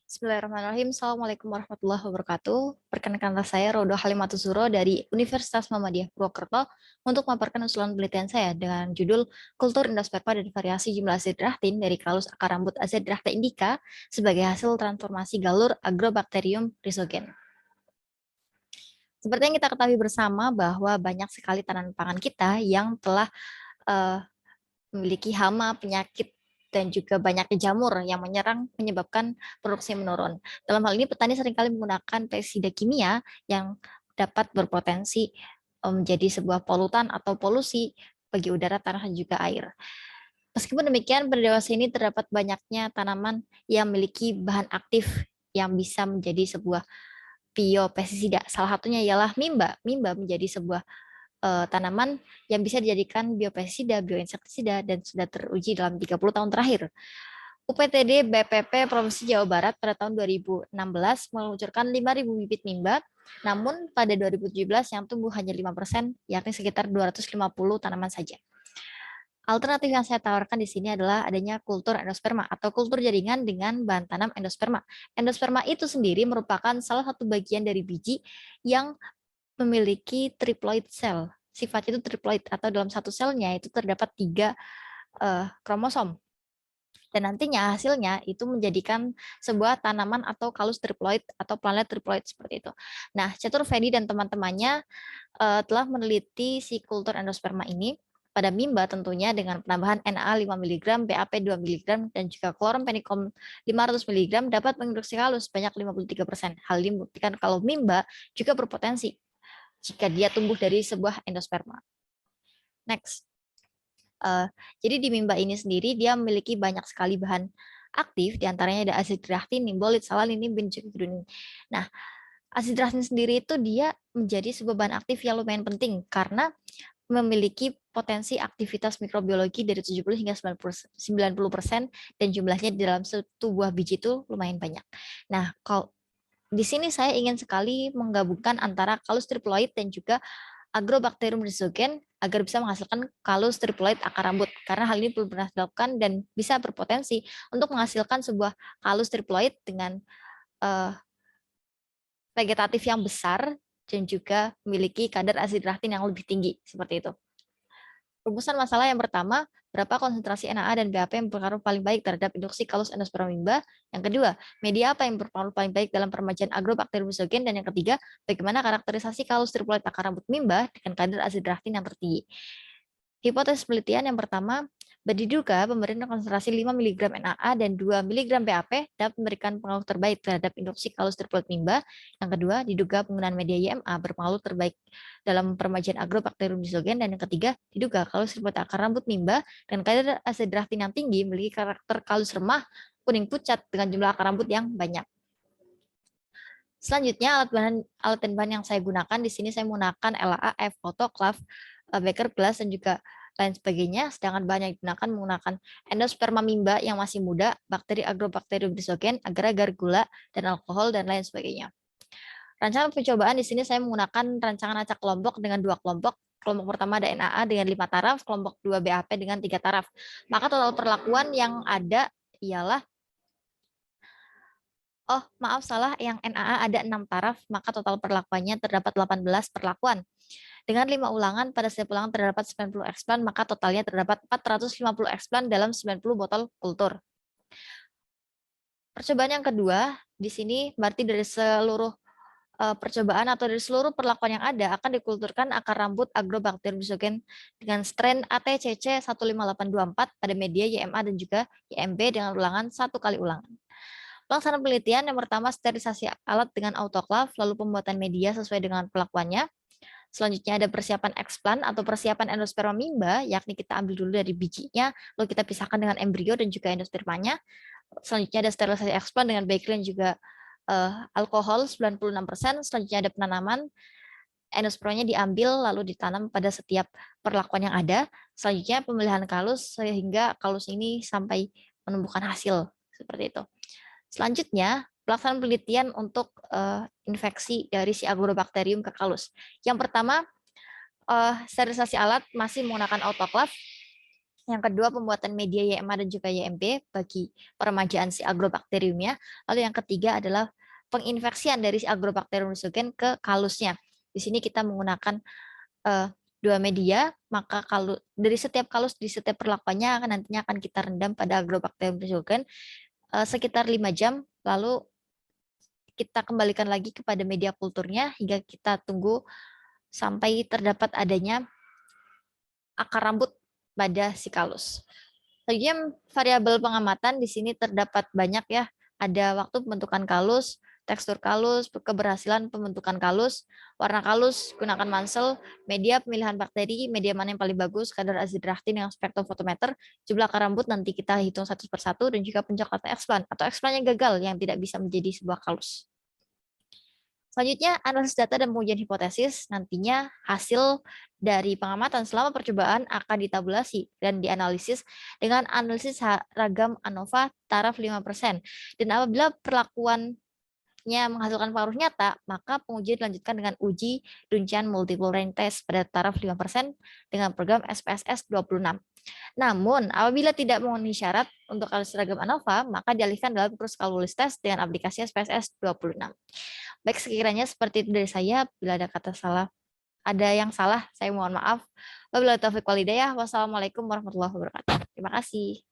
Bismillahirrahmanirrahim. Assalamualaikum warahmatullahi wabarakatuh. Perkenalkan saya Rodo Halimatusuro dari Universitas Muhammadiyah Purwokerto untuk memaparkan usulan penelitian saya dengan judul Kultur Endosperma dan Variasi Jumlah Azidrahtin dari Kalus Akar Rambut Azidrahta indica sebagai hasil transformasi galur Agrobacterium rhizogen. Seperti yang kita ketahui bersama bahwa banyak sekali tanaman pangan kita yang telah eh, memiliki hama, penyakit, dan juga banyaknya jamur yang menyebabkan produksi menurun. Dalam hal ini petani seringkali menggunakan pestisida kimia yang dapat berpotensi menjadi sebuah polutan atau polusi bagi udara, tanah, dan juga air. Meskipun demikian, pada dewasa ini terdapat banyaknya tanaman yang memiliki bahan aktif yang bisa menjadi sebuah biopestisida. Salah satunya ialah mimba. Mimba menjadi sebuah tanaman yang bisa dijadikan biopestisida, bioinsektisida, dan sudah teruji dalam 30 tahun terakhir. UPTD BPP Provinsi Jawa Barat pada tahun 2016 meluncurkan 5.000 bibit mimba, namun pada 2017 yang tumbuh hanya 5%, yakni sekitar 250 tanaman saja. Alternatif yang saya tawarkan di sini adalah adanya kultur endosperma atau kultur jaringan dengan bahan tanam endosperma. Endosperma itu sendiri merupakan salah satu bagian dari biji yang memiliki triploid cell. Sifat itu triploid atau dalam satu selnya itu terdapat 3 kromosom. Dan nantinya hasilnya itu menjadikan sebuah tanaman atau kalus triploid atau planet triploid seperti itu. Nah, Catur Fedi dan teman-temannya telah meneliti si kultur endosperma ini pada mimba tentunya dengan penambahan Na 5 mg, BAP 2 mg, dan juga klorompenicum 500 mg dapat menginduksi kalus sebanyak 53%. Hal ini membuktikan kalau mimba juga berpotensi jika dia tumbuh dari sebuah endosperma. Next. Jadi di mimba ini sendiri dia memiliki banyak sekali bahan aktif, diantaranya ada azidrahtin, nimbolit, salanin, benzoitin. Nah, azidrahtin sendiri itu dia menjadi sebuah bahan aktif yang lumayan penting karena memiliki potensi aktivitas mikrobiologi dari 70 hingga 90% dan jumlahnya di dalam satu buah biji itu lumayan banyak. Nah, kalau di sini saya ingin sekali menggabungkan antara kalus triploid dan juga Agrobacterium rhizogen agar bisa menghasilkan kalus triploid akar rambut karena hal ini belum pernah dilakukan dan bisa berpotensi untuk menghasilkan sebuah kalus triploid dengan uh, vegetatif yang besar dan juga memiliki kadar azidrahtin yang lebih tinggi seperti itu. Rumusan masalah yang pertama, berapa konsentrasi NaA dan BAP yang berpengaruh paling baik terhadap induksi kalus endosperma mimba? Yang kedua, media apa yang berpengaruh paling baik dalam peremajaan Agrobacterium rhizogen? Dan yang ketiga, bagaimana karakterisasi kalus triploid akar rambut mimba dengan kadar azidrahtin yang tertinggi? Hipotesis penelitian yang pertama, diduga pemberian konsentrasi 5 mg NaA dan 2 mg BAP dapat memberikan pengaruh terbaik terhadap induksi kalus triploid mimba. Yang kedua, diduga penggunaan media YMA berpengaruh terbaik dalam peremajaan Agrobacterium rhizogen. Dan yang ketiga, diduga kalus triploid akar rambut mimba dan kadar azidrahtin yang tinggi memiliki karakter kalus remah, kuning pucat dengan jumlah akar rambut yang banyak. Selanjutnya alat dan bahan yang saya gunakan di sini saya menggunakan LAAF, autoclave, Baker glass dan juga lain sebagainya. Sedangkan bahan yang digunakan menggunakan endosperma mimba yang masih muda, bakteri Agrobacterium rhizogen, agar-agar, gula dan alkohol dan lain sebagainya. Rancangan percobaan di sini saya menggunakan rancangan acak kelompok dengan 2 kelompok. Kelompok pertama ada NaA dengan 5 taraf, kelompok 2 BAP dengan 3 taraf. Maka total perlakuan yang ada ialah oh, maaf salah, yang NaA ada 6 taraf, maka total perlakuannya terdapat 18 perlakuan. Dengan 5 ulangan, pada setiap ulangan terdapat 90 explan, maka totalnya terdapat 450 explan dalam 90 botol kultur. Percobaan yang kedua, di sini berarti dari seluruh percobaan atau dari seluruh perlakuan yang ada akan dikulturkan akar rambut Agrobacterium rhizogen dengan strain ATCC 15824 pada media YMA dan juga YMB dengan ulangan 1 kali ulangan. Pelaksanaan penelitian yang pertama sterilisasi alat dengan autoclave, lalu pembuatan media sesuai dengan perlakuannya. Selanjutnya ada persiapan explant atau persiapan endosperma mimba, yakni kita ambil dulu dari bijinya, lalu kita pisahkan dengan embrio dan juga endospermanya. Selanjutnya ada sterilisasi explant dengan bakery dan juga alkohol 96%. Selanjutnya ada penanaman, endospermanya diambil lalu ditanam pada setiap perlakuan yang ada. Selanjutnya pemilihan kalus sehingga kalus ini sampai menumbuhkan hasil seperti itu. Selanjutnya, pelaksanaan penelitian untuk infeksi dari si Agrobacterium ke kalus. Yang pertama, sterilisasi alat masih menggunakan autoclave. Yang kedua, pembuatan media YMA dan juga YMB bagi peremajaan si agrobakteriumnya. Lalu yang ketiga adalah penginfeksian dari si agrobakterium rizogen ke kalusnya. Di sini kita menggunakan dua media, maka kalau dari setiap kalus di setiap perlakuannya nantinya akan kita rendam pada agrobakterium rizogen sekitar 5 jam, lalu kita kembalikan lagi kepada media kulturnya hingga kita tunggu sampai terdapat adanya akar rambut pada si kalus. Selanjutnya variabel pengamatan di sini terdapat banyak ya. Ada waktu pembentukan kalus, tekstur kalus, keberhasilan pembentukan kalus, warna kalus, gunakan mansel, media pemilihan bakteri, media mana yang paling bagus, kadar azidrahtin yang spektrofotometer, jumlah akar rambut nanti kita hitung satu persatu, dan juga pencoklatan eksplan atau eksplan yang gagal yang tidak bisa menjadi sebuah kalus. Selanjutnya, analisis data dan pengujian hipotesis. Nantinya hasil dari pengamatan selama percobaan akan ditabulasi dan dianalisis dengan analisis ragam ANOVA taraf 5%. Dan apabila perlakuannya menghasilkan pengaruh nyata, maka pengujian dilanjutkan dengan uji rincian multiple range test pada taraf 5% dengan program SPSS 26. Namun, apabila tidak memenuhi syarat untuk analisis ragam ANOVA, maka dialihkan dalam kursus kalkulus test dengan aplikasi SPSS 26. Baik, sekiranya seperti itu dari saya. Bila ada kata salah, ada yang salah, saya mohon maaf. Wabillahi taufiq wal hidayah. Wassalamualaikum warahmatullahi wabarakatuh. Terima kasih.